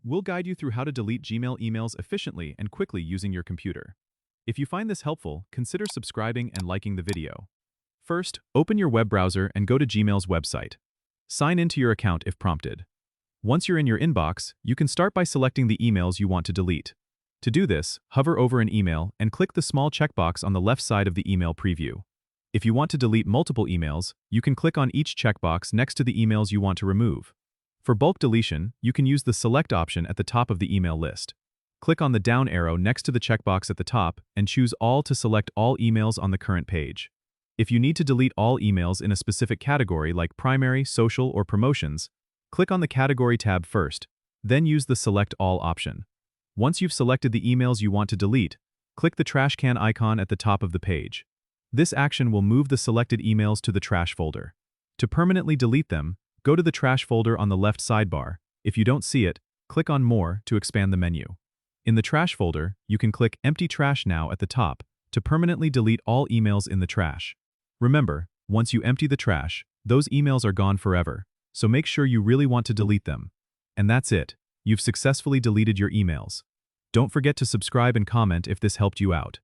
We'll guide you through how to delete Gmail emails efficiently and quickly using your computer. If you find this helpful, consider subscribing and liking the video. First, open your web browser and go to Gmail's website. Sign into your account if prompted. Once you're in your inbox, you can start by selecting the emails you want to delete. To do this, hover over an email and click the small checkbox on the left side of the email preview. If you want to delete multiple emails, you can click on each checkbox next to the emails you want to remove. For bulk deletion, you can use the Select option at the top of the email list. Click on the down arrow next to the checkbox at the top and choose All to select all emails on the current page. If you need to delete all emails in a specific category like primary, social, or promotions, click on the Category tab first, then use the Select All option. Once you've selected the emails you want to delete, click the trash can icon at the top of the page. This action will move the selected emails to the trash folder. To permanently delete them, go to the trash folder on the left sidebar. If you don't see it, click on More to expand the menu. In the trash folder, you can click Empty Trash Now at the top to permanently delete all emails in the trash. Remember, once you empty the trash, those emails are gone forever, so make sure you really want to delete them. And that's it. You've successfully deleted your emails. Don't forget to subscribe and comment if this helped you out.